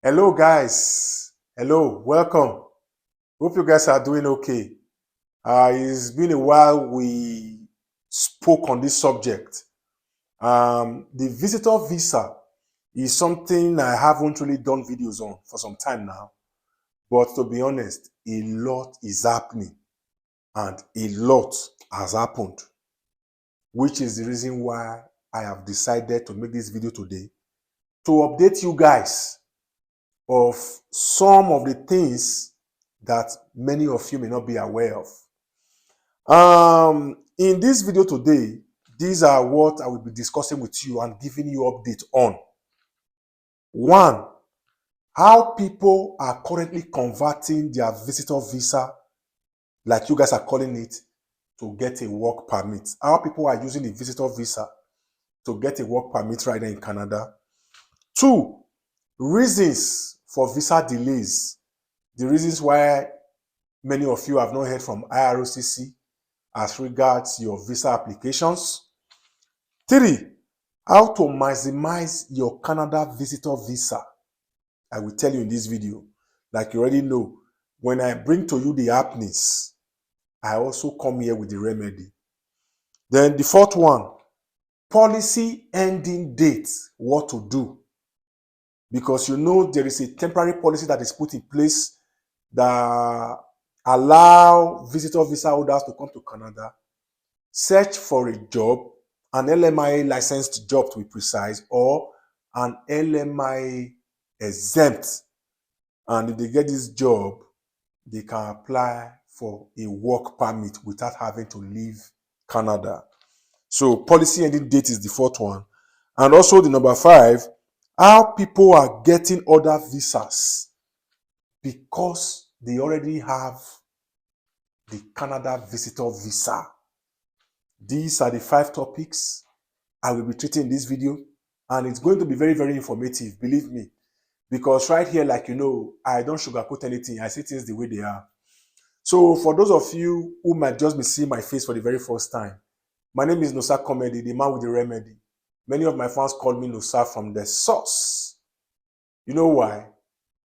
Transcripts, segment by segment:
Hello, guys. Hello, welcome. Hope you guys are doing okay. It's been a while we spoke on this subject. The visitor visa is something I haven't really done videos on for some time now. But to be honest, a lot is happening and a lot has happened, which is the reason why I have decided to make this video today to update you guys of some of the things that many of you may not be aware of. In this video today, these are what I will be discussing with you and giving you update on. One, how people are currently converting their visitor visa, like you guys are calling it, to get a work permit. How people are using the visitor visa to get a work permit right now in Canada. Two, reasons for visa delays. The reasons why many of you have not heard from IRCC as regards your visa applications. Three, how to maximize your Canada visitor visa. I will tell you in this video. Like you already know, when I bring to you the happenings, I also come here with the remedy. Then the fourth one, policy ending date, what to do. Because you know there is a temporary policy that is put in place that allow visitor visa holders to come to Canada, search for a job, an LMIA licensed job to be precise, or an LMIA exempt. And if they get this job, they can apply for a work permit without having to leave Canada. So policy ending date is the fourth one. And also the number five, how people are getting other visas because they already have the Canada visitor visa. These are the five topics I will be treating in this video, and it's going to be very, very informative, believe me, because right here, like you know, I don't sugarcoat anything. I say things the way they are. So for those of you who might just be seeing my face for the very first time, my name is Nosa Comedy, the man with the remedy. Many of my fans call me Nosa from the source. You know why?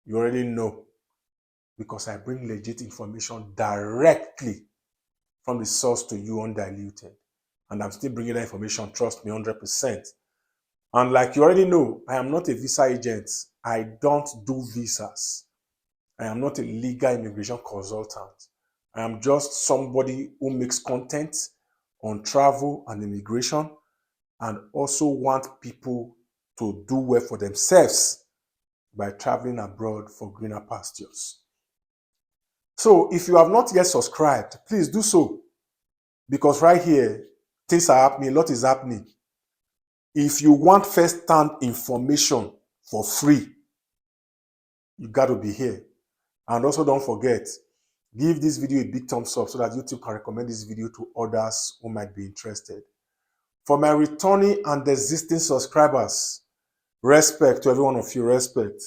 You already know. Because I bring legit information directly from the source to you undiluted. And I'm still bringing that information, trust me, 100%. And like you already know, I am not a visa agent. I don't do visas. I am not a legal immigration consultant. I am just somebody who makes content on travel and immigration and also want people to do well for themselves by traveling abroad for greener pastures. So if you have not yet subscribed, please do so. Because right here, things are happening, a lot is happening. If you want first-hand information for free, you got to be here. And also don't forget, give this video a big thumbs up so that YouTube can recommend this video to others who might be interested. For my returning and existing subscribers, respect to every one of you, respect.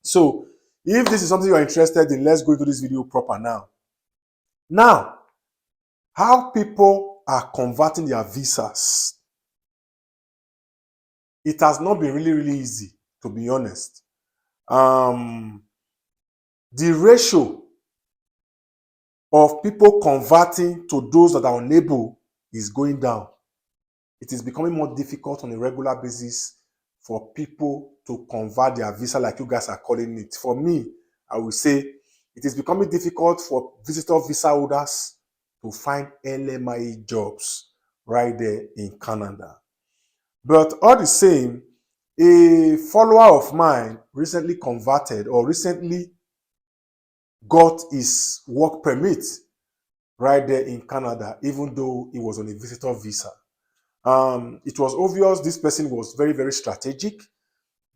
So, if this is something you are interested in, let's go into this video proper now. Now, how people are converting their visas. It has not been really, really easy, to be honest. The ratio of people converting to those that are unable is going down. It is becoming more difficult on a regular basis for people to convert their visa like you guys are calling it. For me, I will say it is becoming difficult for visitor visa holders to find LMIA jobs right there in Canada. But all the same, a follower of mine recently converted or recently got his work permit right there in Canada, even though he was on a visitor visa. It was obvious this person was very, very strategic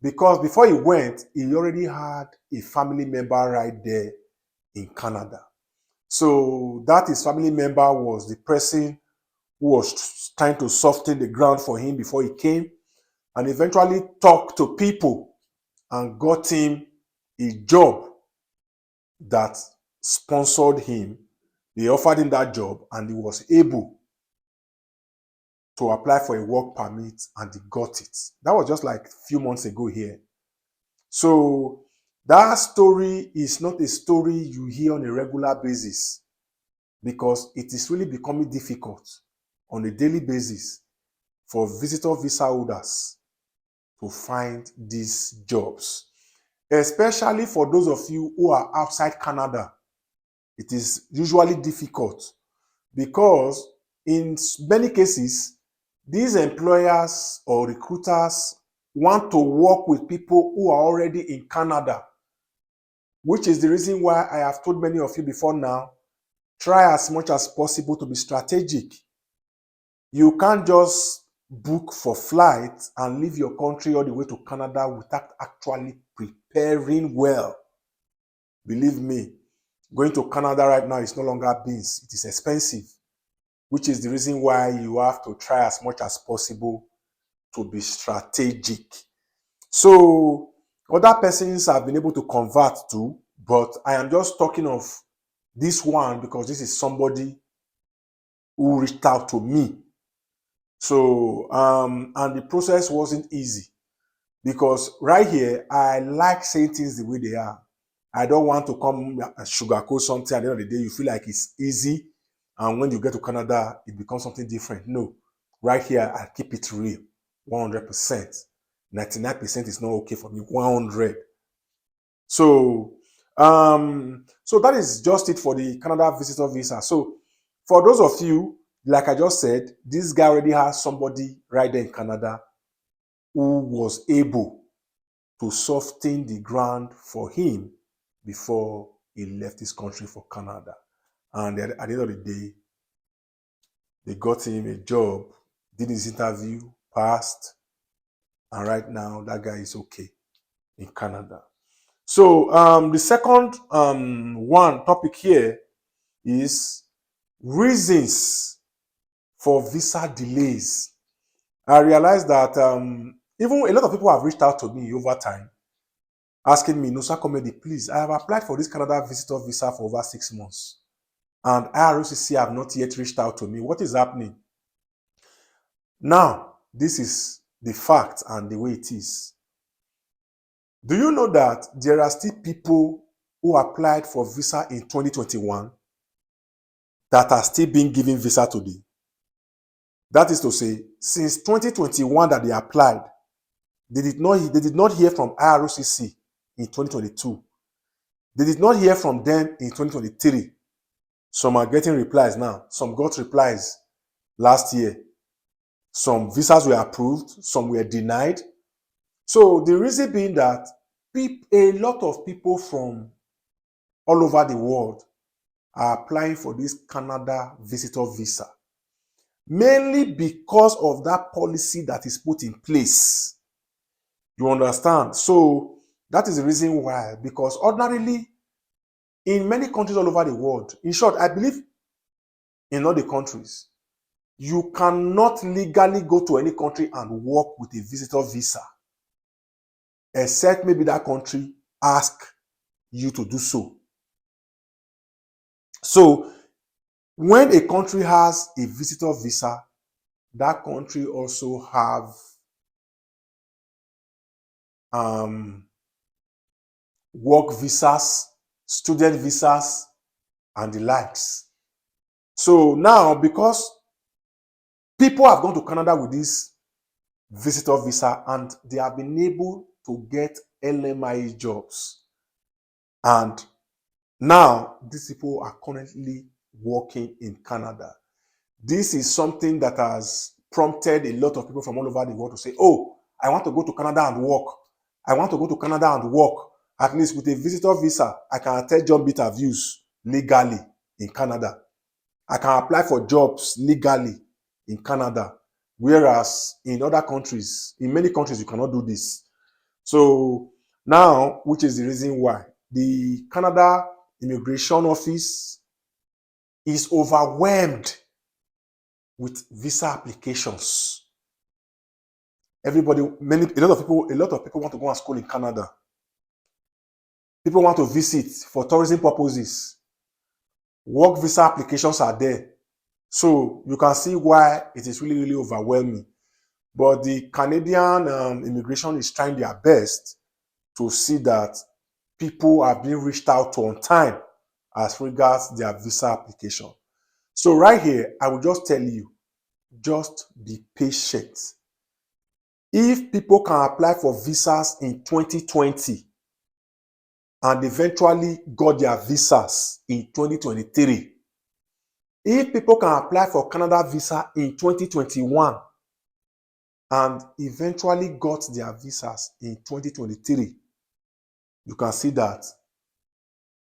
because before he went, he already had a family member right there in Canada. So that his family member was the person who was trying to soften the ground for him before he came and eventually talked to people and got him a job that sponsored him. They offered him that job and he was able to apply for a work permit and he got it. That was just like a few months ago here. So That story is not a story you hear on a regular basis because it is really becoming difficult on a daily basis for visitor visa holders to find these jobs, especially for those of you who are outside Canada. It is usually difficult because in many cases, these employers or recruiters want to work with people who are already in Canada, which is the reason why I have told many of you before now, try as much as possible to be strategic. You can't just book for flight and leave your country all the way to Canada without actually preparing well. Believe me, going to Canada right now is no longer beans. It is expensive, which is the reason why you have to try as much as possible to be strategic. So other persons have been able to convert to, but I am just talking of this one because this is somebody who reached out to me. So, and the process wasn't easy because right here, I like saying things the way they are. I don't want to come and sugarcoat something at the end of the day. You feel like it's easy. And when you get to Canada, it becomes something different. No, right here, I keep it real, 100%. 99% is not okay for me, 100. So, so that is just it for the Canada visitor visa. So, for those of you, like I just said, this guy already has somebody right there in Canada who was able to soften the ground for him before he left his country for Canada. And at the end of the day, they got him a job, did his interview, passed, and right now that guy is okay in Canada. So the second one topic here is reasons for visa delays. I realized that even a lot of people have reached out to me over time asking me, Nusa Comedy, please, I have applied for this Canada visitor visa for over 6 months. And IRCC have not yet reached out to me. What is happening? Now, this is the fact and the way it is. Do you know that there are still people who applied for visa in 2021 that are still being given visa today? That is to say, since 2021 that they applied, they did not hear from IRCC in 2022. They did not hear from them in 2023. Some are getting replies now. Some got replies last year. Some visas were approved. Some were denied. So the reason being that a lot of people from all over the world are applying for this Canada visitor visa, mainly because of that policy that is put in place. You understand? So that is the reason why, because ordinarily, in many countries all over the world, in short, I believe in all the countries, you cannot legally go to any country and work with a visitor visa, except maybe that country ask you to do so. So when a country has a visitor visa, that country also have work visas, student visas, and the likes. So now, because people have gone to Canada with this visitor visa and they have been able to get LMIA jobs, and now these people are currently working in Canada. This is something that has prompted a lot of people from all over the world to say, oh, I want to go to Canada and work. I want to go to Canada and work. At least with a visitor visa, I can attend job interviews legally in Canada. I can apply for jobs legally in Canada. Whereas in other countries, in many countries, you cannot do this. So now, which is the reason why the Canada Immigration Office is overwhelmed with visa applications. A lot of people want to go and school in Canada. People want to visit for tourism purposes. Work visa applications are there. So you can see why it is really, really overwhelming. But the Canadian immigration is trying their best to see that people are being reached out to on time as regards their visa application. So right here, I will just tell you, just be patient. If people can apply for visas in 2020 and eventually got their visas in 2023, if people can apply for Canada visa in 2021 and eventually got their visas in 2023, you can see that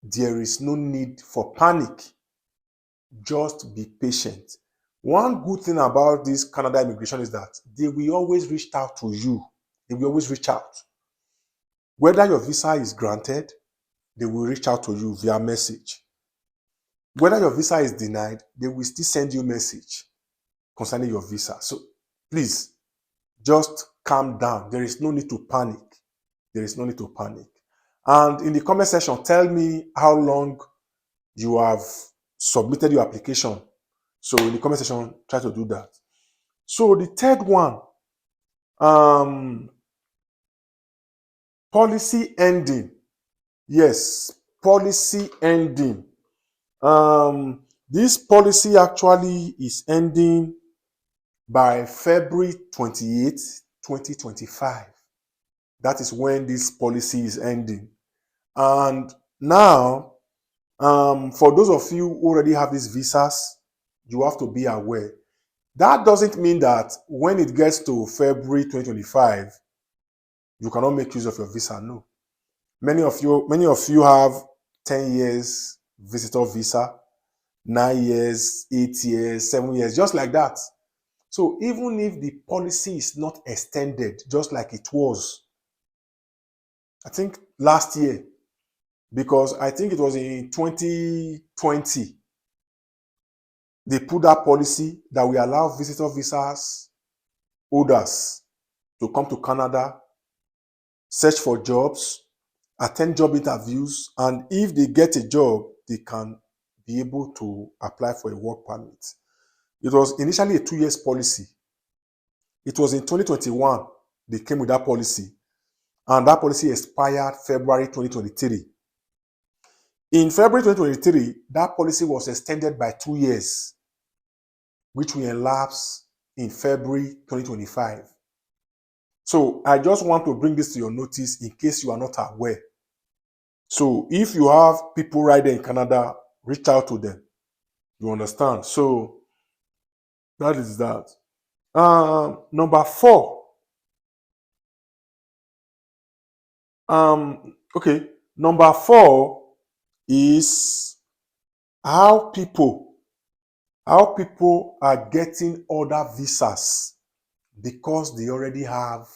there is no need for panic. Just be patient. One good thing about this Canada immigration is that they will always reach out to you. They will always reach out. Whether your visa is granted, they will reach out to you via message. Whether your visa is denied, they will still send you a message concerning your visa. So please, just calm down. There is no need to panic. There is no need to panic. And in the comment section, tell me how long you have submitted your application. So in the comment section, try to do that. So the third one, policy ending. Yes, policy ending. This policy actually is ending by February 28th, 2025. That is when this policy is ending. And now, for those of you who already have these visas, you have to be aware. That doesn't mean that when it gets to February 2025, you cannot make use of your visa. No. Many of you have 10 years visitor visa, 9 years, 8 years, 7 years, just like that. So even if the policy is not extended, just like it was, I think last year, because I think it was in 2020, they put that policy that we allow visitor visas holders to come to Canada, search for jobs, attend job interviews, and if they get a job, they can be able to apply for a work permit. It was initially a 2 years policy. It was in 2021 they came with that policy, and that policy expired February 2023. In February 2023, that policy was extended by 2 years, which will elapse in February 2025. So I just want to bring this to your notice in case you are not aware. So if you have people right there in Canada, reach out to them. You understand? So that is that. Number 4. Okay. Number 4 is how people are getting other visas because they already have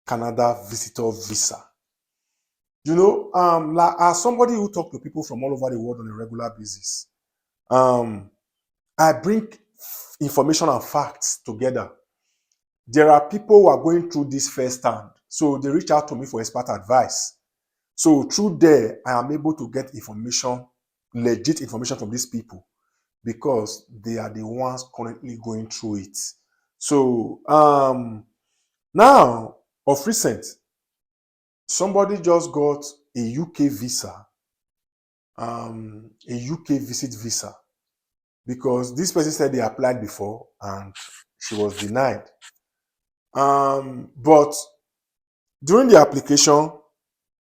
Canada visitor visa. You know, as somebody who talks to people from all over the world on a regular basis, I bring information and facts together. There are people who are going through this firsthand, so they reach out to me for expert advice. So through there, I am able to get information, legit information from these people, because they are the ones currently going through it. So now, of recent, somebody just got a UK visa, a UK visit visa, because this person said they applied before and she was denied. But during the application,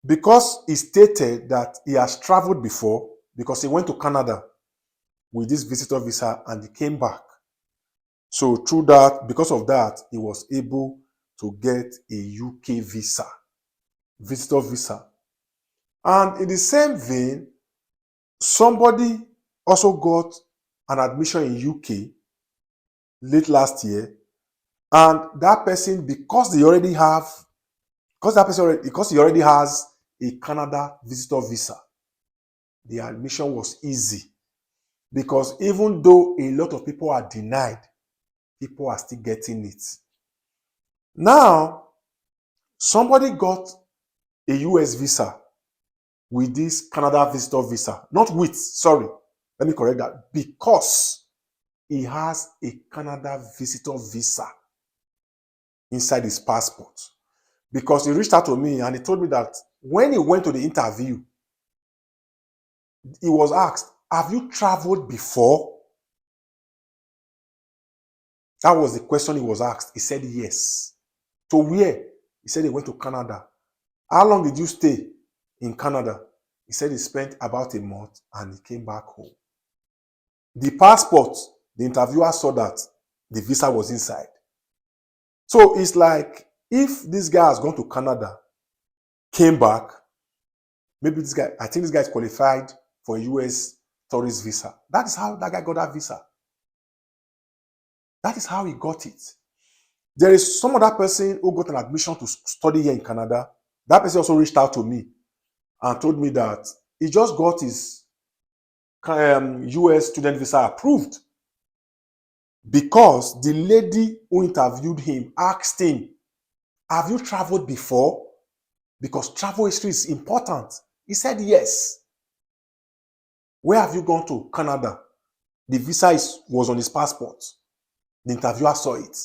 because he stated that he has traveled before, because he went to Canada with this visitor visa and he came back. So through that, because of that, he was able to get a UK visa, visitor visa. And in the same vein, somebody also got an admission in UK late last year, and that person, because he already has a Canada visitor visa, the admission was easy, because even though a lot of people are denied, people are still getting it. Now, somebody got a US visa with this Canada visitor visa, not with, sorry, let me correct that, because he has a Canada visitor visa inside his passport. Because he reached out to me and he told me that when he went to the interview, he was asked, have you traveled before? That was the question he was asked. He said yes. To where? He said he went to Canada. How long did you stay in Canada? He said he spent about a month and he came back home. The passport, the interviewer saw that the visa was inside. So it's like, if this guy has gone to Canada, came back, maybe this guy, I think this guy is qualified for a US tourist visa. That is how that guy got that visa. That is how he got it. There is some other person who got an admission to study here in Canada. That person also reached out to me and told me that he just got his US student visa approved because the lady who interviewed him asked him, have you traveled before? Because travel history is important. He said yes. Where have you gone to? Canada. The visa was on his passport. The interviewer saw it.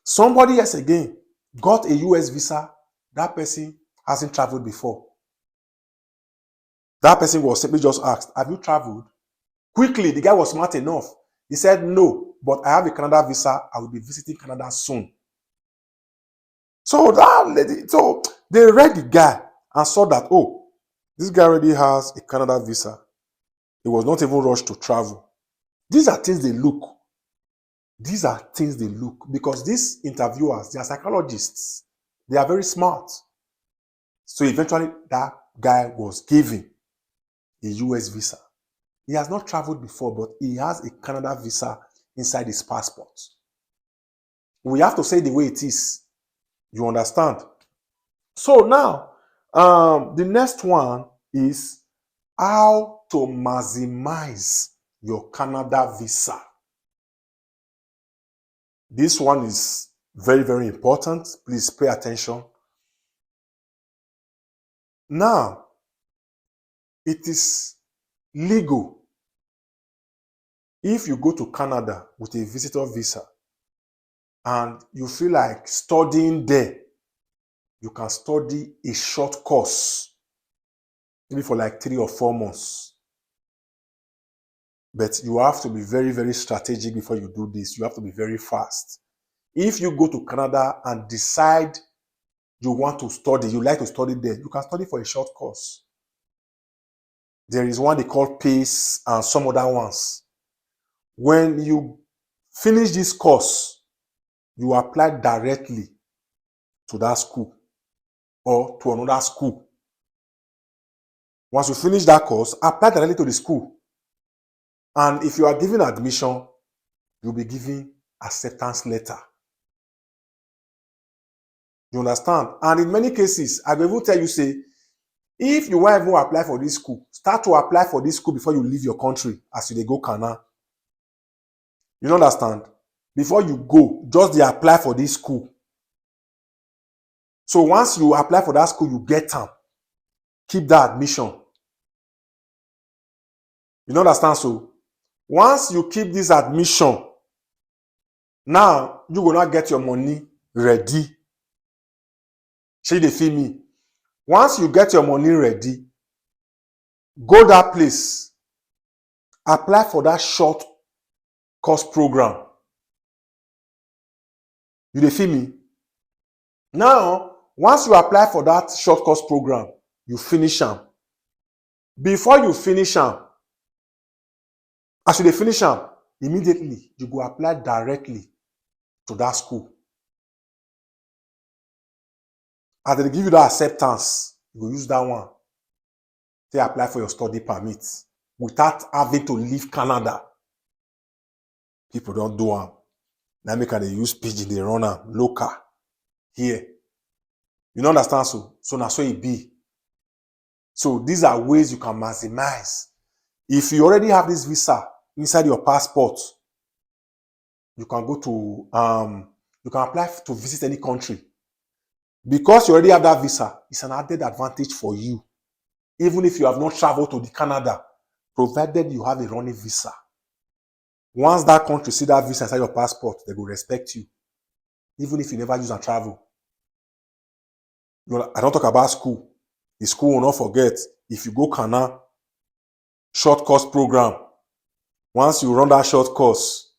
Somebody else again got a US visa. That person hasn't traveled before. That person was simply just asked, have you traveled? Quickly, the guy was smart enough. He said, no, but I have a Canada visa. I will be visiting Canada soon. So that lady, so they read the guy and saw that, oh, this guy already has a Canada visa. He was not even rushed to travel. These are things they look. These are things they look, because these interviewers, they are psychologists. They are very smart. So eventually that guy was given a US visa. He has not traveled before, but he has a Canada visa inside his passport. We have to say the way it is. You understand? So now, the next one is how to maximize your Canada visa. This one is very, very important. Please pay attention. Now, it is legal if you go to Canada with a visitor visa and you feel like studying there. You can study a short course, maybe for like 3 or 4 months. But you have to be very, very strategic before you do this. You have to be very fast. If you go to Canada and decide you want to study, you like to study there, you can study for a short course. There is one they call PACE and some other ones. When you finish this course, you apply directly to that school or to another school. Once you finish that course, apply directly to the school. And if you are given admission, you'll be given acceptance letter. You understand? And in many cases, I will even tell you, say, if you want to apply for this school, start to apply for this school before you leave your country as you go Canada. You understand? Before you go, just they apply for this school. So once you apply for that school, you get them. Keep that admission. You understand? So once you keep this admission, now you will not get your money ready. See the feel me? Once you get your money ready, go that place, apply for that short course program. You dey feel me? Now, once you apply for that short course program, you finish am. Before you finish am, as you dey finish am, immediately you go apply directly to that school. As they give you that acceptance, you go use that one to apply for your study permit without having to leave Canada. People don't do am. Now make they use pidgin, they run am local here. You don't understand? So now so it be. So these are ways you can maximize. If you already have this visa inside your passport, you can go to you can apply to visit any country. Because you already have that visa, it's an added advantage for you. Even if you have not traveled to the Canada, provided you have a running visa. Once that country see that visa inside your passport, they will respect you. Even if you never use and travel. I don't talk about school. The school will not forget. If you go Kana, short course program, once you run that short course,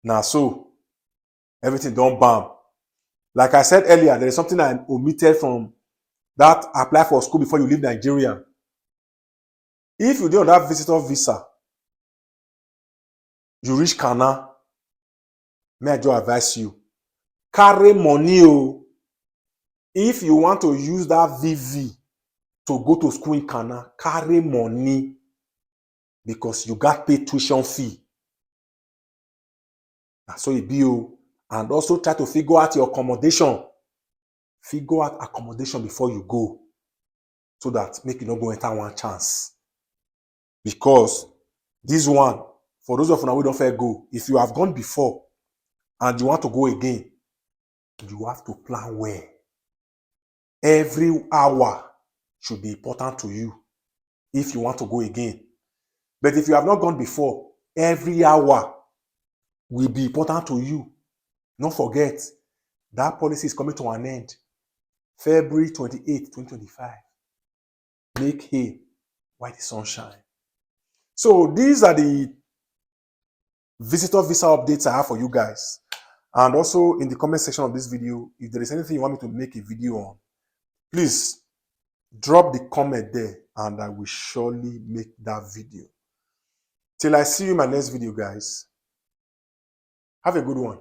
now so everything don't bam. Like I said earlier, there is something I omitted from that apply for school before you leave Nigeria. If you do on that visitor visa, you reach Kana, may I just advise you, carry money. Oh. If you want to use that VV to go to school in Kana, carry money because you got pay tuition fee. So it be you. And also try to figure out your accommodation. Figure out accommodation before you go, so that make you not go enter one chance. Because this one, for those of you who don't fair go, if you have gone before and you want to go again, you have to plan well. Every hour should be important to you if you want to go again. But if you have not gone before, every hour will be important to you. Don't forget, that policy is coming to an end. February 28, 2025. Make hay while the sun shine. So these are the visitor visa updates I have for you guys. And also in the comment section of this video, if there is anything you want me to make a video on, please drop the comment there and I will surely make that video. Till I see you in my next video, guys. Have a good one.